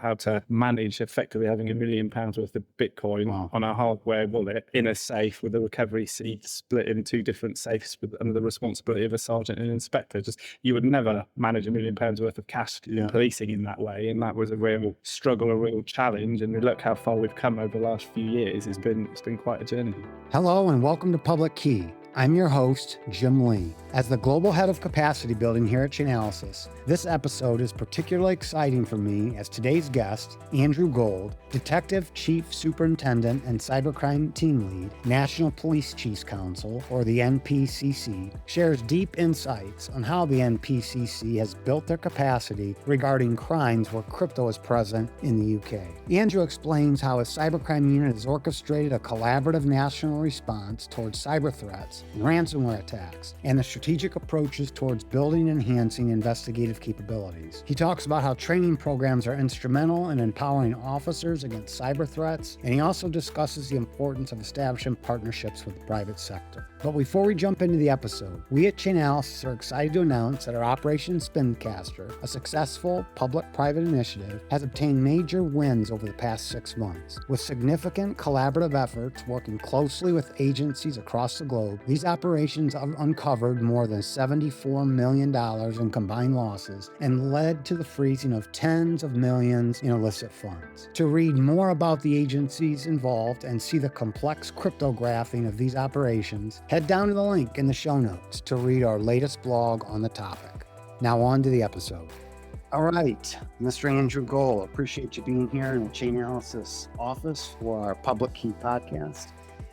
how to manage effectively having £1 million worth of Bitcoin on a hardware wallet in a safe with a recovery seat split in two different safes under the responsibility of a sergeant and an inspector. Just you would never manage £1 million worth of cash policing in that way, and that was a real struggle, a real challenge. And look how far we've come over the last few years. It's been quite a journey. Hello and welcome to Public Key. I'm your host, Jim Lee. As the Global Head of Capacity Building here at Chainalysis, this episode is particularly exciting for me as today's guest, Andrew Gold, Detective Chief Superintendent and Cybercrime Team Lead, National Police Chiefs Council, or the NPCC, shares deep insights on how the NPCC has built their capacity regarding crimes where crypto is present in the UK. Andrew explains how his cybercrime unit has orchestrated a collaborative national response towards cyber threats and ransomware attacks, and the strategic approaches towards building and enhancing investigative capabilities. He talks about how training programs are instrumental in empowering officers against cyber threats, and he also discusses the importance of establishing partnerships with the private sector. But before we jump into the episode, we at Chainalysis are excited to announce that our Operation Spincaster, a successful public-private initiative, has obtained major wins over the past 6 months. With significant collaborative efforts working closely with agencies across the globe, these operations have uncovered more than $74 million in combined losses and led to the freezing of tens of millions in illicit funds. To read more about the agencies involved and see the complex cryptographing of these operations, head down to the link in the show notes to read our latest blog on the topic. Now on to the episode. All right, Mr. Andrew Gold, appreciate you being here in the Chainalysis office for our Public Key podcast.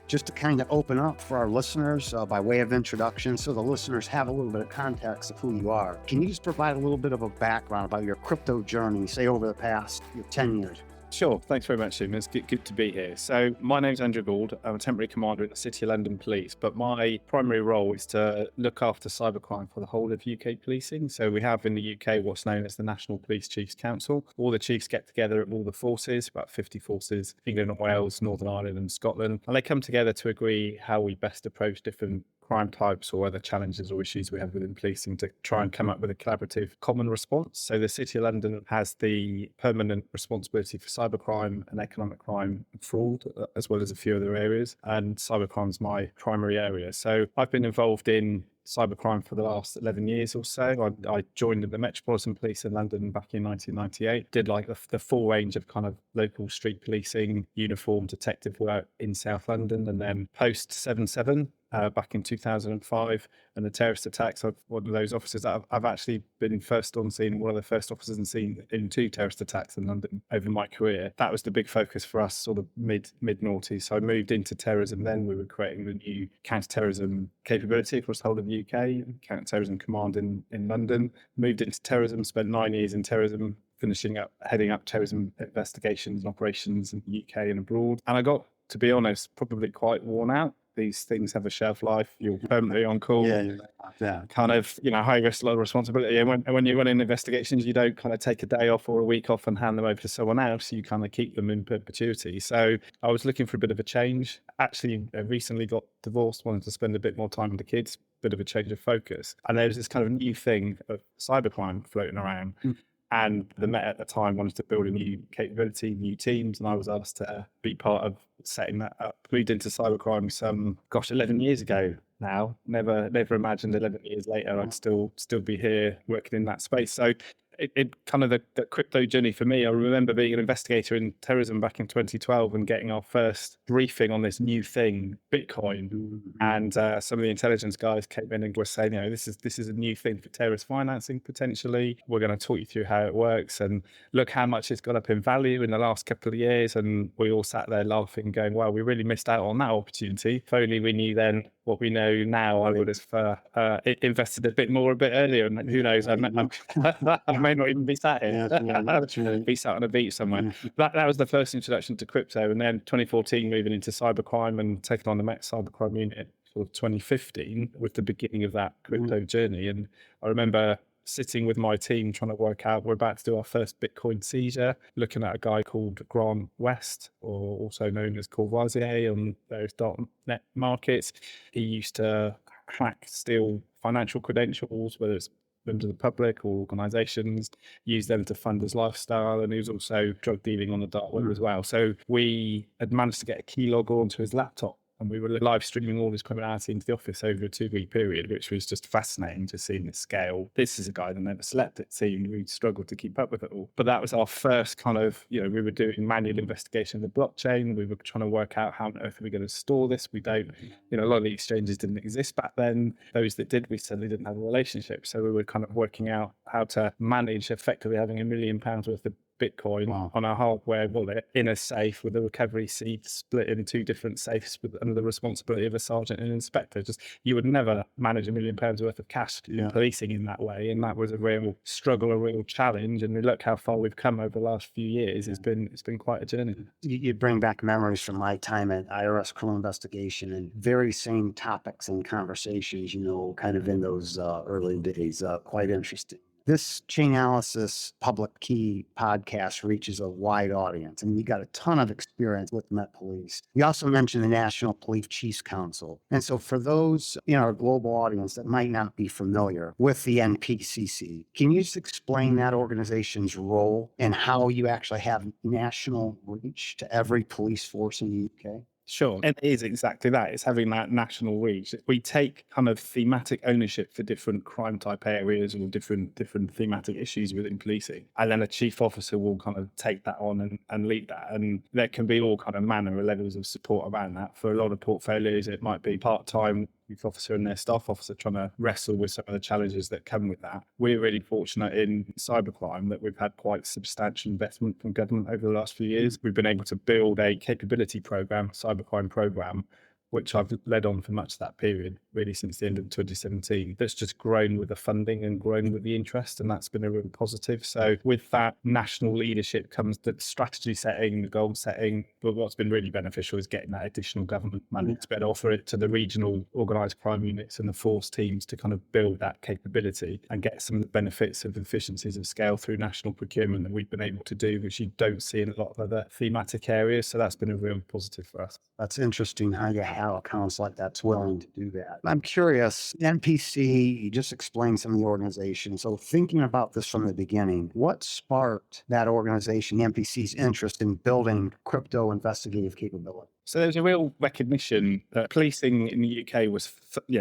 Just to kind of open up for our listeners by way of introduction, so the listeners have a little bit of context of who you are. Can you just provide a little bit of a background about your crypto journey, say over the past 10 years? Sure. Thanks very much, Jim. It's good to be here. So my name's Andrew Gould. I'm a temporary commander at the City of London Police, but my primary role is to look after cybercrime for the whole of UK policing. So we have in the UK what's known as the National Police Chiefs Council. All the chiefs get together at all the forces, about 50 forces, England and Wales, Northern Ireland and Scotland, and they come together to agree how we best approach different crime types or other challenges or issues we have within policing to try and come up with a collaborative common response. So the City of London has the permanent responsibility for cybercrime and economic crime and fraud, as well as a few other areas. And cybercrime is my primary area. So I've been involved in cybercrime for the last 11 years or so. I joined the Metropolitan Police in London back in 1998, did like the full range of kind of local street policing, uniform detective work in South London, and then post 7/7 back in 2005 and the terrorist attacks. I'm one of those officers that I've actually been first on scene, one of the first officers on scene in 2 terrorist attacks in London over my career. That was the big focus for us, sort of mid-noughties. So I moved into terrorism then. We were creating the new counter-terrorism capability across the whole of the UK, counter-terrorism command in London. Moved into terrorism, spent 9 years in terrorism, heading up terrorism investigations and operations in the UK and abroad. And I got, to be honest, probably quite worn out. These things have a shelf life. You're permanently on call. Yeah. Kind of, high risk, low responsibility. And when you're running investigations, you don't kind of take a day off or a week off and hand them over to someone else. You kind of keep them in perpetuity. So I was looking for a bit of a change. Actually, I recently got divorced, wanted to spend a bit more time with the kids, bit of a change of focus. And there was this kind of new thing of cybercrime floating around. And the Met at the time wanted to build a new capability, new teams, and I was asked to be part of setting that up. Moved into cybercrime 11 years ago now. Never imagined 11 years later I'd still be here working in that space. So it kind of the crypto journey for me. I remember being an investigator in terrorism back in 2012 and getting our first briefing on this new thing, Bitcoin. And some of the intelligence guys came in and were saying, this is a new thing for terrorist financing potentially. We're going to talk you through how it works and look how much it's gone up in value in the last couple of years. And we all sat there laughing, going, "Well, we really missed out on that opportunity. If only we knew then what we know now, I would have invested a bit more a bit earlier." And who knows, I may not even be sat here. Be sat on a beach somewhere. That was the first introduction to crypto. And then 2014, moving into cybercrime and taking on the Met Cybercrime unit, sort of 2015, with the beginning of that crypto journey. And I remember sitting with my team trying to work out, we're about to do our first Bitcoin seizure, looking at a guy called Grant West, or also known as Courvoisier on various .net markets. He used to crack, steal financial credentials, whether it's members of the public or organisations, use them to fund his lifestyle, and he was also drug dealing on the dark web as well. So we had managed to get a key log onto his laptop, and we were live streaming all this criminality into the office over a 2-week period, which was just fascinating to see the scale. This is a guy that never slept, it seemed. We struggled to keep up with it all. But that was our first kind of, we were doing manual investigation of the blockchain. We were trying to work out how on earth are we going to store this. We don't, a lot of the exchanges didn't exist back then. Those that did, we certainly didn't have a relationship. So we were kind of working out how to manage effectively having £1 million worth of Bitcoin on our hardware wallet in a safe with a recovery seed split in 2 different safes under the responsibility of a sergeant and inspector. Just, you would never manage £1 million worth of cash in policing in that way. And that was a real struggle, a real challenge. And look how far we've come over the last few years. It's been quite a journey. You bring back memories from my time at IRS criminal investigation, and very same topics and conversations, kind of in those early days. Quite interesting. This Chainalysis Public Key podcast reaches a wide audience, and you got a ton of experience with Met Police. You also mentioned the National Police Chiefs Council. And so for those in our global audience that might not be familiar with the NPCC, can you just explain that organization's role and how you actually have national reach to every police force in the UK? Sure. It is exactly that. It's having that national reach. We take kind of thematic ownership for different crime type areas or different thematic issues within policing. And then a chief officer will kind of take that on and lead that. And there can be all kind of manner of levels of support around that. For a lot of portfolios, it might be part-time chief officer and their staff officer trying to wrestle with some of the challenges that come with that. We're really fortunate in cybercrime that we've had quite substantial investment from government over the last few years. We've been able to build a capability program, cybercrime program, which I've led on for much of that period, really since the end of 2017, that's just grown with the funding and grown with the interest, and that's been a real positive. So with that national leadership comes the strategy setting, the goal setting, but what's been really beneficial is getting that additional government money to better offer it to the regional organised crime units and the force teams to kind of build that capability and get some of the benefits of efficiencies of scale through national procurement that we've been able to do, which you don't see in a lot of other thematic areas. So that's been a real positive for us. That's interesting how you have accounts like that's willing to do that. I'm curious, NPC, you just explained some of the organization. So thinking about this from the beginning, what sparked that organization, NPC's interest in building crypto investigative capability? So there's a real recognition that policing in the UK was,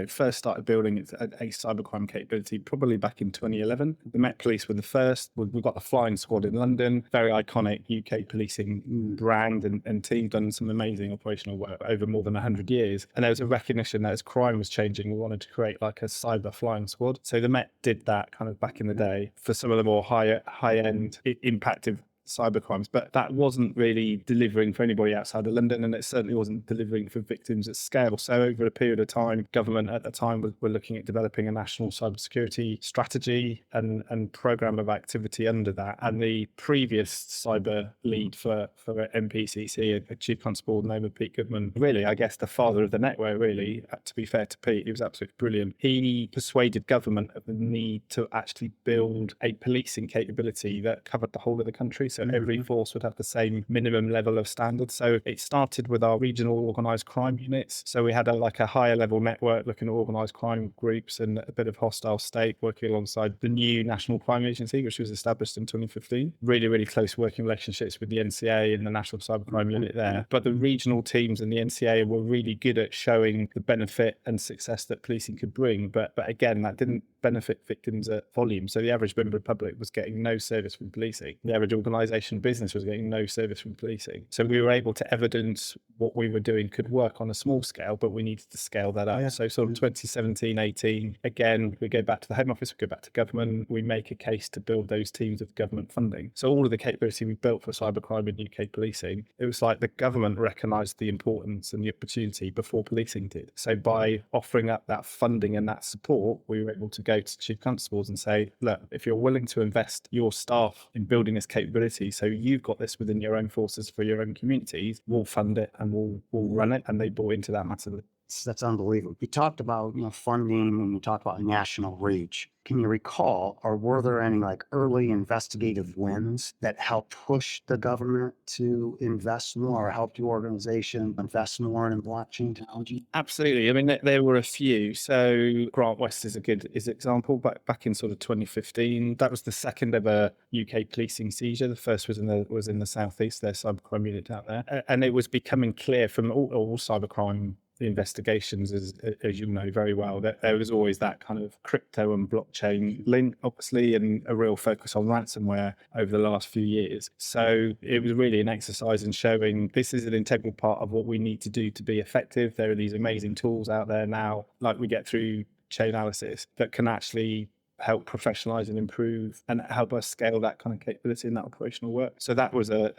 first started building a cybercrime capability probably back in 2011. The Met Police were the first. We've got the Flying Squad in London, very iconic UK policing brand and team, done some amazing operational work over more than 100 years. And there was a recognition that as crime was changing, we wanted to create like a cyber flying squad. So the Met did that kind of back in the day for some of the more high-end impactive cybercrimes, but that wasn't really delivering for anybody outside of London, and it certainly wasn't delivering for victims at scale. So over a period of time, government at the time were looking at developing a national cybersecurity strategy and program of activity under that. And the previous cyber lead for NPCC, a chief constable named Pete Goodman, really, I guess the father of the network, really, to be fair to Pete, he was absolutely brilliant. He persuaded government of the need to actually build a policing capability that covered the whole of the country. So every force would have the same minimum level of standards. So it started with our regional organised crime units. So we had a higher level network looking at organised crime groups and a bit of hostile state working alongside the new National Crime Agency, which was established in 2015. Really, really close working relationships with the NCA and the National Cybercrime Unit there. But the regional teams and the NCA were really good at showing the benefit and success that policing could bring. But again, that didn't benefit victims at volume. So the average member of the public was getting no service from policing. The average organisation business was getting no service from policing. So we were able to evidence what we were doing could work on a small scale, but we needed to scale that up. So sort of 2017, 18, again, we go back to the Home Office, we go back to government, we make a case to build those teams with government funding. So all of the capability we built for cybercrime in UK policing, it was like the government recognised the importance and the opportunity before policing did. So by offering up that funding and that support, we were able to go to chief constables and say, look, if you're willing to invest your staff in building this capability, so you've got this within your own forces for your own communities, we'll fund it and we'll run it. And they bought into that massively. That's unbelievable. You talked about, funding and you talked about national reach. Can you recall, or were there any like early investigative wins that helped push the government to invest more or help the organization invest more in blockchain technology? Absolutely. I mean, there were a few. So Grant West is a good example. But back in sort of 2015, that was the second ever UK policing seizure. The first was in the southeast, their cybercrime unit out there, and it was becoming clear from all cybercrime investigations, as you know very well, that there was always that kind of crypto and blockchain link, obviously, and a real focus on ransomware over the last few years. So it was really an exercise in showing this is an integral part of what we need to do to be effective. There are these amazing tools out there now, like we get through Chainalysis, that can actually help professionalize and improve and help us scale that kind of capability in that operational work. So that was a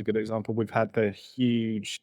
good example. We've had the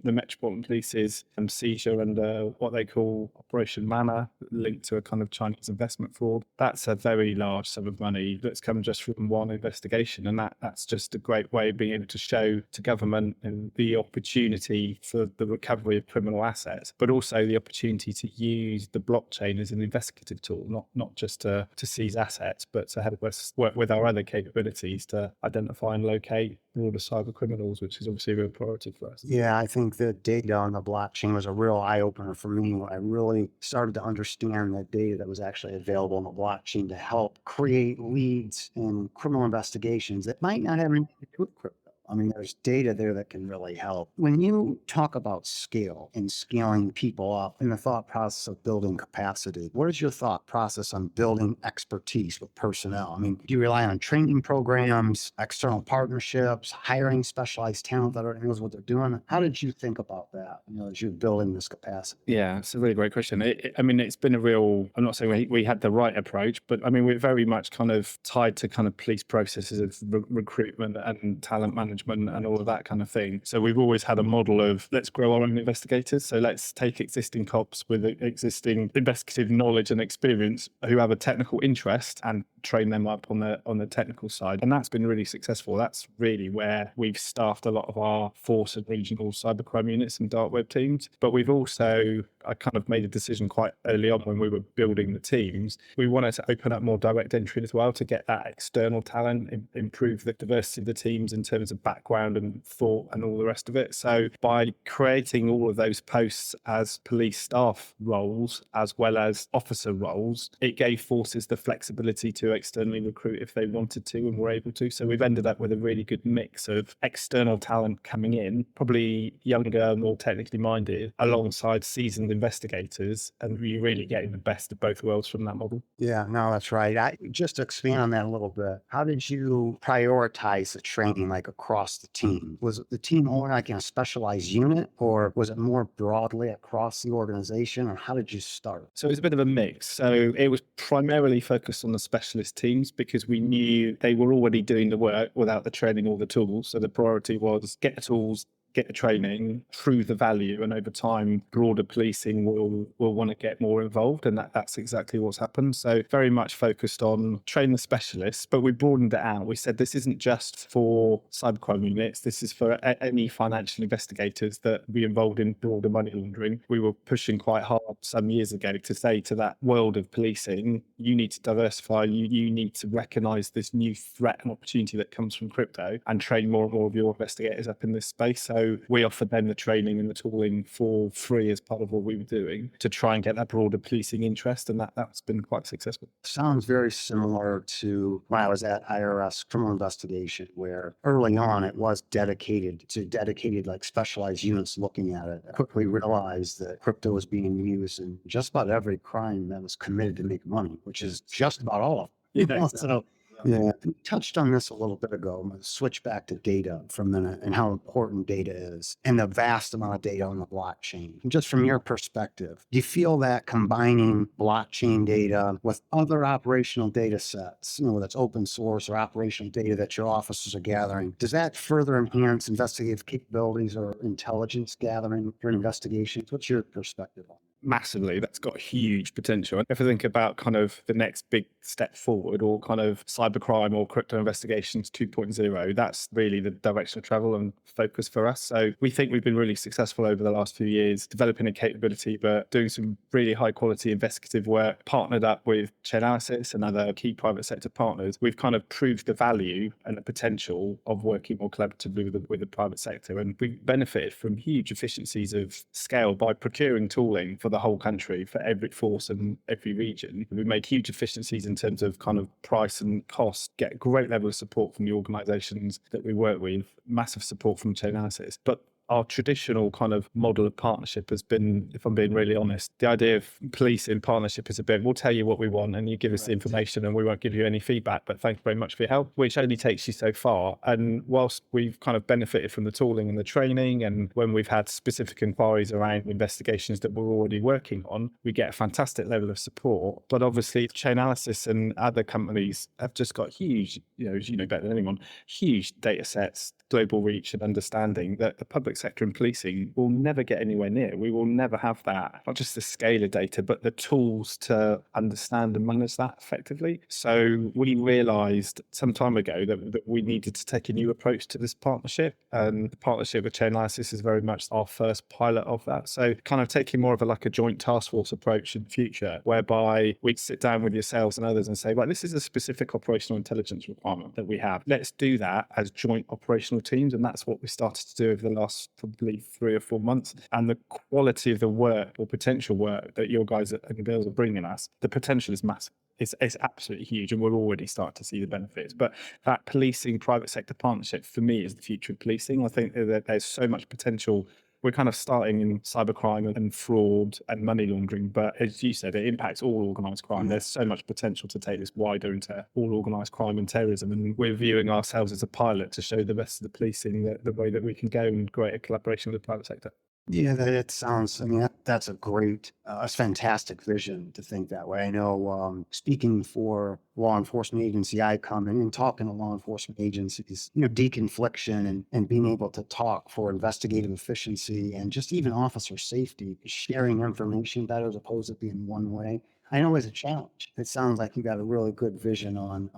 Metropolitan Police's seizure under what they call Operation Manna, linked to a kind of Chinese investment fraud. That's a very large sum of money that's come just from one investigation, and that's just a great way of being able to show to government and the opportunity for the recovery of criminal assets, but also the opportunity to use the blockchain as an investigative tool, not just to seize assets, but to help us work with our other capabilities to identify and locate broader cyber criminals, which is obviously a real priority for us. Yeah, I think the data on the blockchain was a real eye opener for me. I really started to understand the data that was actually available on the blockchain to help create leads in criminal investigations that might not have anything to do with crypto. I mean, there's data there that can really help. When you talk about scale and scaling people up in the thought process of building capacity, what is your thought process on building expertise with personnel? I mean, do you rely on training programs, external partnerships, hiring specialized talent that knows what they're doing? How did you think about that, as you're building this capacity? Yeah, it's a really great question. I mean, it's been a real, I'm not saying we had the right approach, but I mean, we're very much kind of tied to kind of police processes of recruitment and talent management and all of that kind of thing. So we've always had a model of let's grow our own investigators. So let's take existing cops with existing investigative knowledge and experience who have a technical interest and train them up on the technical side. And that's been really successful. That's really where we've staffed a lot of our force and regional cybercrime units and dark web teams. But we've also, I kind of made a decision quite early on when we were building the teams. We wanted to open up more direct entry as well to get that external talent, improve the diversity of the teams in terms of background and thought and all the rest of it. So by creating all of those posts as police staff roles as well as officer roles, it gave forces the flexibility to externally recruit if they wanted to and were able to. So we've ended up with a really good mix of external talent coming in, probably younger, more technically minded, alongside seasoned investigators, and you're really getting the best of both worlds from that model. Yeah, no, that's right. Just to expand on that a little bit, how did you prioritize the training like across the team? Was the team more like in a specialized unit, or was it more broadly across the organization, or how did you start? So it was a bit of a mix. So it was primarily focused on the specialist teams because we knew they were already doing the work without the training or the tools. So the priority was get the tools, get the training, prove the value, and over time, broader policing will want to get more involved, and that's exactly what's happened. So very much focused on train the specialists, but we broadened it out. We said this isn't just for cybercrime units. This is for any financial investigators that be involved in broader money laundering. We were pushing quite hard some years ago to say to that world of policing, you need to diversify. You need to recognise this new threat and opportunity that comes from crypto, and train more and more of your investigators up in this space. So we offered them the training and the tooling for free as part of what we were doing to try and get that broader policing interest, and that's been quite successful. Sounds very similar to when I was at IRS criminal investigation, where early on it was dedicated like specialized units looking at it. I quickly realized that crypto was being used in just about every crime that was committed to make money, which is just about all of them. Yeah. So yeah, we touched on this a little bit ago. I'm going to switch back to data for a minute and how important data is and the vast amount of data on the blockchain. And just from your perspective, do you feel that combining blockchain data with other operational data sets, whether it's open source or operational data that your officers are gathering, does that further enhance investigative capabilities or intelligence gathering for investigations? What's your perspective on it? massively. That's got huge potential. And if I think about kind of the next big step forward, or kind of cybercrime or crypto investigations 2.0, that's really the direction of travel and focus for us. So we think we've been really successful over the last few years developing a capability, but doing some really high quality investigative work, partnered up with Chainalysis and other key private sector partners. We've kind of proved the value and the potential of working more collaboratively with the private sector. And we've benefited from huge efficiencies of scale by procuring tooling for the whole country, for every force and every region. We've made huge efficiencies in terms of kind of price and cost, get a great level of support from the organizations that we work with, massive support from Chainalysis. But our traditional kind of model of partnership has been, if I'm being really honest, the idea of police in partnership is a bit, we'll tell you what we want and you give us the information and we won't give you any feedback, but thanks very much for your help, which only takes you so far. And whilst we've kind of benefited from the tooling and the training, and when we've had specific inquiries around investigations that we're already working on, we get a fantastic level of support. But obviously Chainalysis and other companies have just got huge, as you know better than anyone, huge data sets, global reach and understanding that the public sector and policing will never get anywhere near. We will never have that, not just the scale of data, but the tools to understand and manage that effectively. So we realized some time ago that we needed to take a new approach to this partnership. And the partnership with Chainalysis is very much our first pilot of that. So kind of taking more of a joint task force approach in the future, whereby we sit down with yourselves and others and say, right, this is a specific operational intelligence requirement that we have. Let's do that as joint operational teams. And that's what we started to do over the last probably 3 or 4 months. And the quality of the work or potential work that your guys and girls are bringing us, the potential is massive. It's absolutely huge, and we're already starting to see the benefits. But that policing private sector partnership for me is the future of policing. I think that there's so much potential. We're kind of starting in cybercrime and fraud and money laundering, but as you said, it impacts all organised crime. There's so much potential to take this wider into all organised crime and terrorism, and we're viewing ourselves as a pilot to show the rest of the policing the way that we can go in greater collaboration with the private sector. Yeah, that sounds, I mean, that's a great, a fantastic vision to think that way. I know, speaking for law enforcement agency, I come in and talking to law enforcement agencies, deconfliction and being able to talk for investigative efficiency and just even officer safety, sharing information better as opposed to being one way. I know it's a challenge. It sounds like you got a really good vision on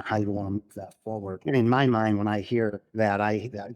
how you want to move that forward. And in my mind, when I hear that,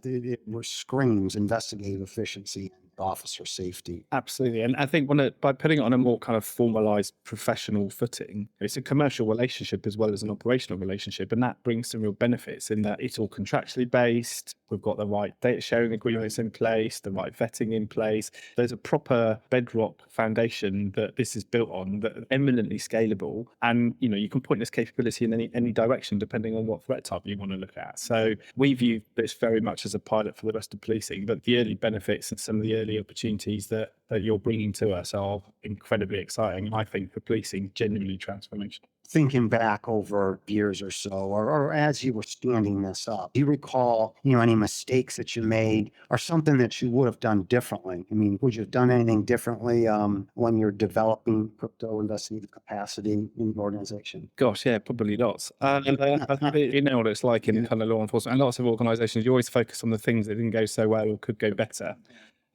it screams investigative efficiency and officer safety. Absolutely. And I think by putting it on a more kind of formalized professional footing, it's a commercial relationship as well as an operational relationship. And that brings some real benefits in that it's all contractually based. We've got the right data sharing agreements in place, the right vetting in place. There's a proper bedrock foundation that this is built on that are eminently scalable. And, you can point this capability in any direction depending on what threat type you want to look at. So we view this very much as a pilot for the rest of policing, but the early benefits and some of the early opportunities that you're bringing to us are incredibly exciting. I think for policing, genuinely transformational. Thinking back over years or so, or as you were standing this up, do you recall, any mistakes that you made or something that you would have done differently? I mean, would you have done anything differently when you're developing crypto investigative capacity in the organization? Gosh, yeah, probably lots. And I think you know what it's like in kind of law enforcement and lots of organizations. You always focus on the things that didn't go so well or could go better.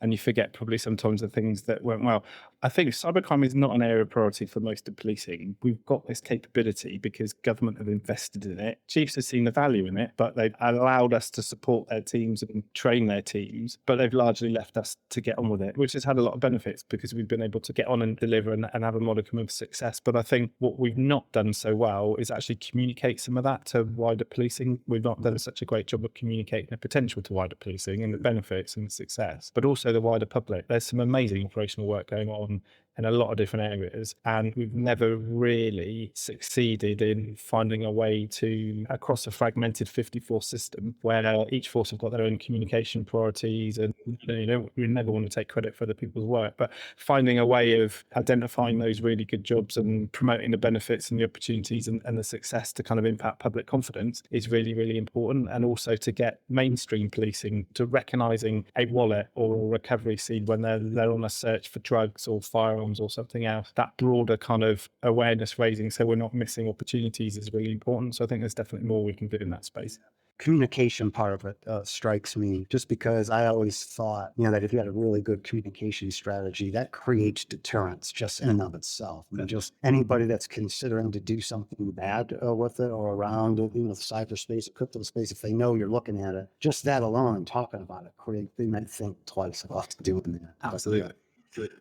And you forget probably sometimes the things that went well. I think cybercrime is not an area of priority for most of policing. We've got this capability because government have invested in it. Chiefs have seen the value in it, but they've allowed us to support their teams and train their teams, but they've largely left us to get on with it, which has had a lot of benefits because we've been able to get on and deliver and have a modicum of success. But I think what we've not done so well is actually communicate some of that to wider policing. We've not done such a great job of communicating the potential to wider policing and the benefits and the success, but also the wider public. There's some amazing operational work going on in a lot of different areas, and we've never really succeeded in finding a way to, across a fragmented 54 system where each force have got their own communication priorities, and we never want to take credit for other people's work, but finding a way of identifying those really good jobs and promoting the benefits and the opportunities and the success to kind of impact public confidence is really, really important. And also to get mainstream policing to recognizing a wallet or a recovery seed when they're on a search for drugs or firearms or something else. That broader kind of awareness raising so we're not missing opportunities is really important. So I think there's definitely more we can do in that space. communication part of it strikes me, just because I always thought, that if you had a really good communication strategy, that creates deterrence just in and of itself. I mean, just anybody that's considering to do something bad with it or around it, cyberspace, crypto space, if they know you're looking at it, just that alone, talking about it, they might think twice about doing that. Absolutely.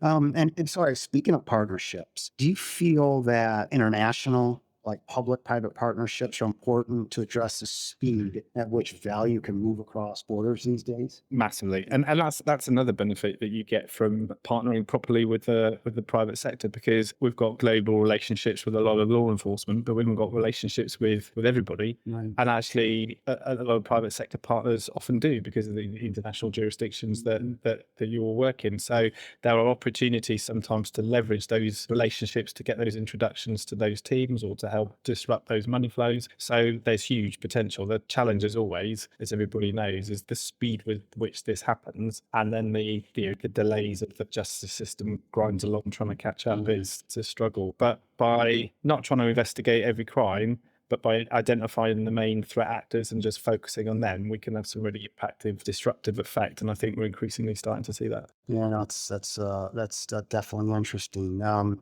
And sorry, speaking of partnerships, do you feel that international, like public-private partnerships, are important to address the speed at which value can move across borders these days? Massively, and that's another benefit that you get from partnering properly with the private sector, because we've got global relationships with a lot of law enforcement, but we haven't got relationships with everybody. Right. And actually, a lot of private sector partners often do, because of the international jurisdictions that you all work in. So there are opportunities sometimes to leverage those relationships to get those introductions to those teams or to help disrupt those money flows. So there's huge potential. The challenge, as always, as everybody knows, is the speed with which this happens, and then the delays of the justice system grinds along trying to catch up is a struggle. But by not trying to investigate every crime, but by identifying the main threat actors and just focusing on them, we can have some really impactful, disruptive effect. And I think we're increasingly starting to see that. Yeah, no, that's definitely interesting.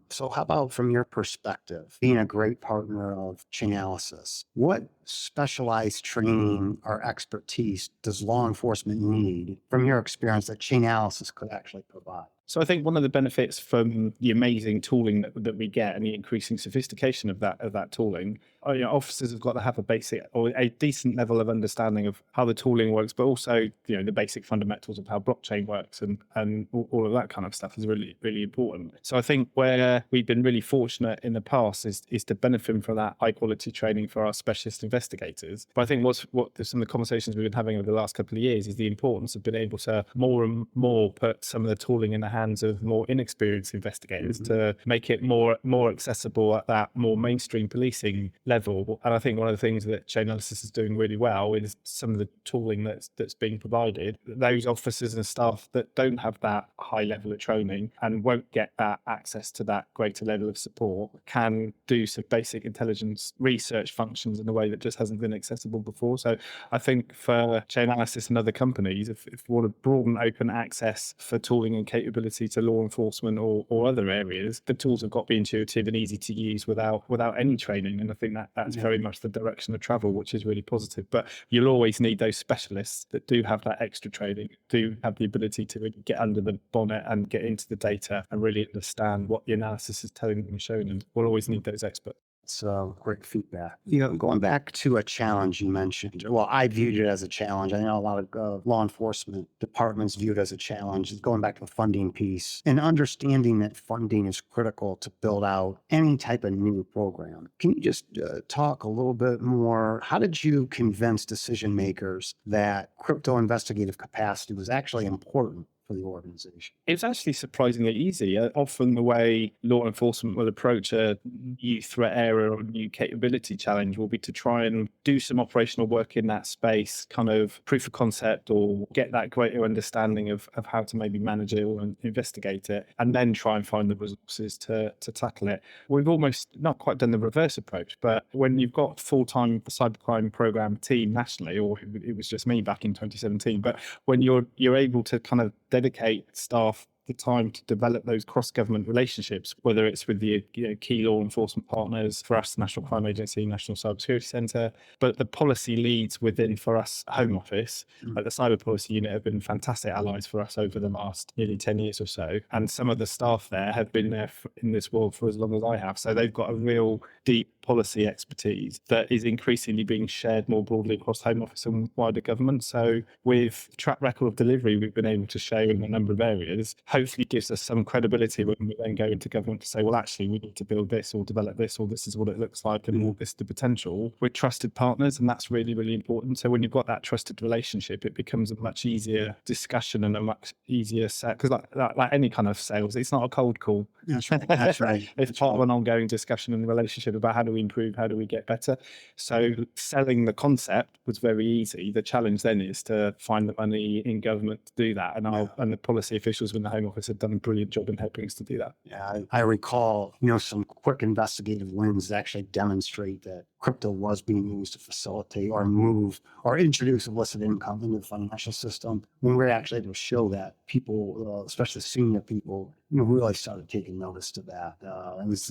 So how about from your perspective, being a great partner of Chainalysis, what specialized training or expertise does law enforcement need from your experience that Chainalysis could actually provide? So I think one of the benefits from the amazing tooling that we get and the increasing sophistication of that tooling, officers have got to have a basic or a decent level of understanding of how the tooling works, but also the basic fundamentals of how blockchain works and all of that kind of stuff is really, really important. So I think where we've been really fortunate in the past is to benefit from that high quality training for our specialist investigators. But I think what some of the conversations we've been having over the last couple of years is the importance of being able to more and more put some of the tooling in the hands of more inexperienced investigators to make it more accessible at that more mainstream policing level. And I think one of the things that Chainalysis is doing really well is some of the tooling that's being provided. Those officers and staff that don't have that high level of training and won't get that access to that greater level of support can do some basic intelligence research functions in a way that just hasn't been accessible before. So I think for Chainalysis and other companies, if we want to broaden open access for tooling and capability to law enforcement or other areas, the tools have got to be intuitive and easy to use without any training. And I think that's very much the direction of travel, which is really positive. But you'll always need those specialists that do have that extra training, do have the ability to really get under the bonnet and get into the data and really understand what the analysis is telling them and showing them. We'll always need those experts. It's great feedback. Going back to a challenge you mentioned, well, I viewed it as a challenge. I know a lot of law enforcement departments view it as a challenge. Going back to the funding piece and understanding that funding is critical to build out any type of new program. Can you just talk a little bit more? How did you convince decision makers that crypto investigative capacity was actually important for the organization? It's actually surprisingly easy. Often the way law enforcement will approach a new threat area or new capability challenge will be to try and do some operational work in that space, kind of proof of concept, or get that greater understanding of how to maybe manage it or investigate it, and then try and find the resources to tackle it. We've almost not quite done the reverse approach, but when you've got full-time cybercrime program team nationally, or it was just me back in 2017, but when you're able to kind of dedicate staff the time to develop those cross-government relationships, whether it's with the key law enforcement partners, for us, National Crime Agency, National Cybersecurity Centre, but the policy leads within, for us, Home Office, like the Cyber Policy Unit, have been fantastic allies for us over the last nearly 10 years or so. And some of the staff there have been there in this world for as long as I have. So they've got a real deep policy expertise that is increasingly being shared more broadly across Home Office and wider government. So with track record of delivery we've been able to show in a number of areas, hopefully gives us some credibility when we then go into government to say, well, actually, we need to build this or develop this, or this is what it looks like, and all this is the potential. We're trusted partners, and that's really, really important. So when you've got that trusted relationship, it becomes a much easier discussion and a much easier set, because like any kind of sales, it's not a cold call. That's right. That's right. It's part of an ongoing discussion and relationship about how do we improve, how do we get better. So selling the concept was very easy. The challenge then is to find the money in government to do that, and the policy officials in the Home Office have done a brilliant job in helping us to do that. Yeah, I recall, some quick investigative wins that actually demonstrate that crypto was being used to facilitate or move or introduce illicit income into the financial system, when we're actually able to show that, people, especially senior people, really started taking notice to that. It was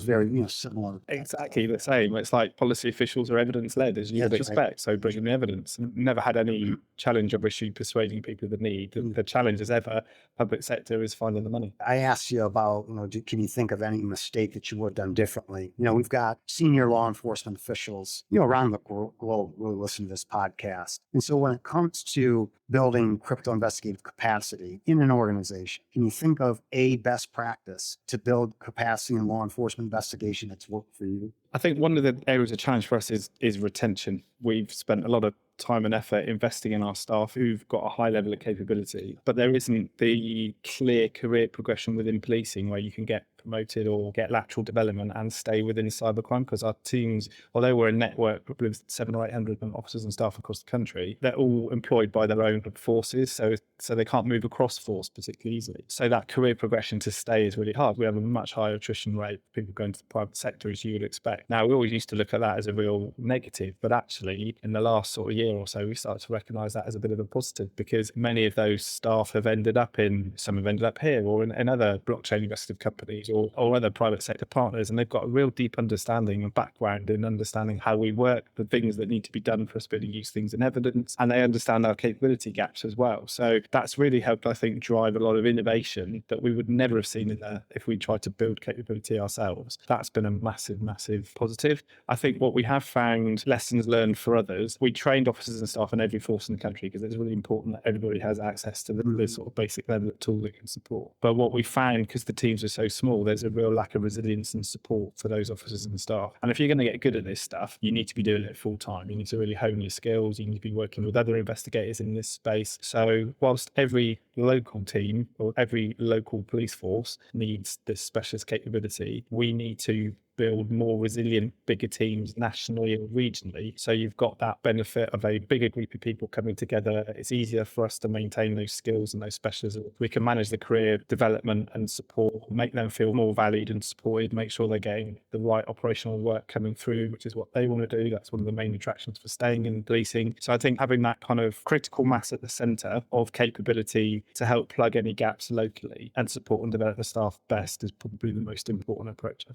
very, similar. Exactly the same. It's like policy officials are evidence led, as you would That's right. expect. So bringing the evidence. Never had any challenge or issue persuading people of the need. The challenge as ever, public sector is finding the money. I asked you about, can you think of any mistake that you would have done differently? We've got senior law enforcement officials, around the globe really listen to this podcast. And so when it comes to building crypto investigative capacity in an organization, can you think of a best practice to build capacity in law enforcement investigation that's worked for you? I think one of the areas of challenge for us is retention. We've spent a lot of time and effort investing in our staff who've got a high level of capability, but there isn't the clear career progression within policing where you can get promoted or get lateral development and stay within cybercrime, because our teams, although we're a network with 700 or 800 officers and staff across the country, they're all employed by their own forces, so they can't move across force particularly easily. So that career progression to stay is really hard. We have a much higher attrition rate of people going to the private sector, as you would expect. Now, we always used to look at that as a real negative, but actually in the last sort of year or so, we started to recognise that as a bit of a positive, because many of those staff have ended up some have ended up here or in other blockchain investigative companies or other private sector partners, and they've got a real deep understanding and background in understanding how we work, the things that need to be done for us to use things in evidence, and they understand our capability gaps as well. So that's really helped, I think, drive a lot of innovation that we would never have seen if we tried to build capability ourselves. That's been a massive, massive positive. I think what we have found, lessons learned for others, we trained officers and staff in every force in the country because it's really important that everybody has access to the sort of basic level of tooling and support. But what we found, because the teams are so small, there's a real lack of resilience and support for those officers and staff. And if you're going to get good at this stuff, you need to be doing it full time. You need to really hone your skills. You need to be working with other investigators in this space. So whilst every local team or every local police force needs this specialist capability, we need to build more resilient, bigger teams nationally or regionally. So you've got that benefit of a bigger group of people coming together. It's easier for us to maintain those skills and those specialisms. We can manage the career development and support, make them feel more valued and supported, make sure they're getting the right operational work coming through, which is what they want to do. That's one of the main attractions for staying in policing. So I think having that kind of critical mass at the centre of capability to help plug any gaps locally and support and develop the staff best is probably the most important approach.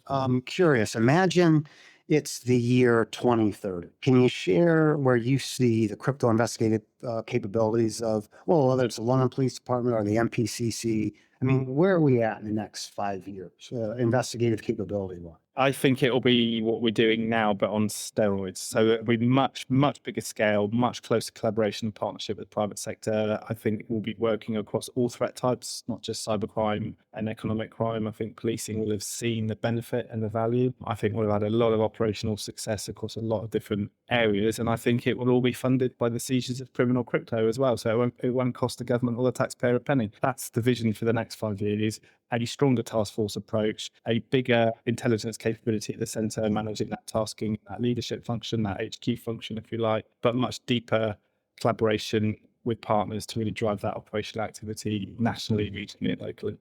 Curious. Imagine it's the year 2030. Can you share where you see the crypto investigative capabilities of, whether it's the London Police Department or the MPCC? I mean, where are we at in the next 5 years, investigative capability-wise? I think it'll be what we're doing now, but on steroids. So it'll be much, much bigger scale, much closer collaboration and partnership with the private sector. I think we'll be working across all threat types, not just cybercrime and economic crime. I think policing will have seen the benefit and the value. I think we'll have had a lot of operational success across a lot of different areas. And I think it will all be funded by the seizures of criminal crypto as well. So it won't cost the government or the taxpayer a penny. That's the vision for the next 5 years. A stronger task force approach, a bigger intelligence capability at the centre, managing that tasking, that leadership function, that HQ function, if you like, but much deeper collaboration with partners to really drive that operational activity nationally, regionally, and locally.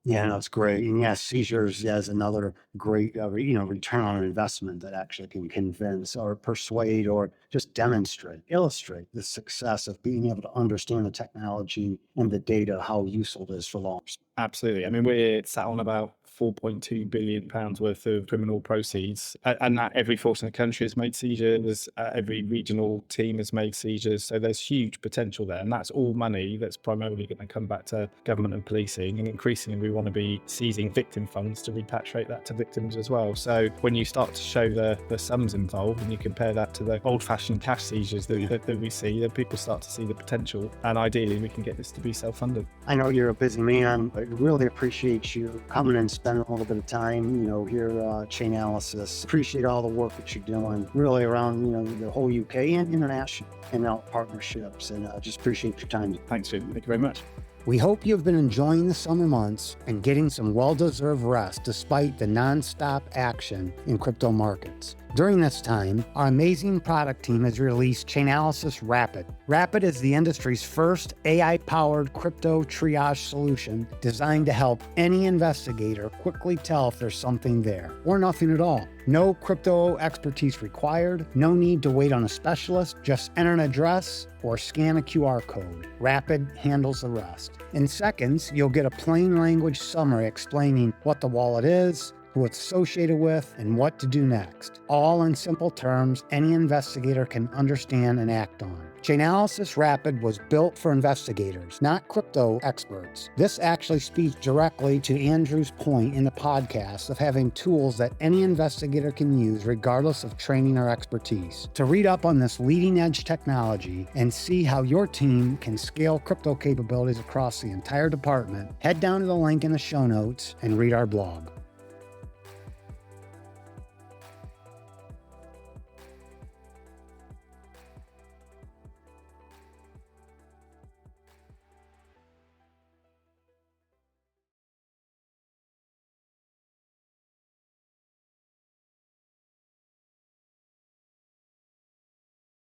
Yeah, that's great. And yes, seizures is another great, return on investment that actually can convince or persuade or just illustrate the success of being able to understand the technology and the data, how useful it is for law enforcement. Absolutely. I mean, we're sat on about £4.2 billion worth of criminal proceeds, and that every force in the country has made seizures, every regional team has made seizures. So there's huge potential there, and that's all money that's primarily going to come back to government and policing. And increasingly, we want to be seizing victim funds to repatriate that to victims as well. So when you start to show the sums involved and you compare that to the old-fashioned cash seizures that we see, then people start to see the potential. And ideally, we can get this to be self-funded. I know you're a busy man, but I really appreciate you coming and spending a little bit of time, here at Chainalysis. Appreciate all the work that you're doing, really around, the whole UK and international and out partnerships. And just appreciate your time. Thanks, Jim. Thank you very much. We hope you've been enjoying the summer months and getting some well-deserved rest despite the non-stop action in crypto markets. During this time, our amazing product team has released Chainalysis Rapid. Rapid is the industry's first AI-powered crypto triage solution designed to help any investigator quickly tell if there's something there or nothing at all. No crypto expertise required, no need to wait on a specialist, just enter an address or scan a QR code. Rapid handles the rest. In seconds, you'll get a plain language summary explaining what the wallet is, who it's associated with, and what to do next. All in simple terms any investigator can understand and act on. Chainalysis Rapid was built for investigators, not crypto experts. This actually speaks directly to Andrew's point in the podcast of having tools that any investigator can use regardless of training or expertise. To read up on this leading-edge technology and see how your team can scale crypto capabilities across the entire department, head down to the link in the show notes and read our blog.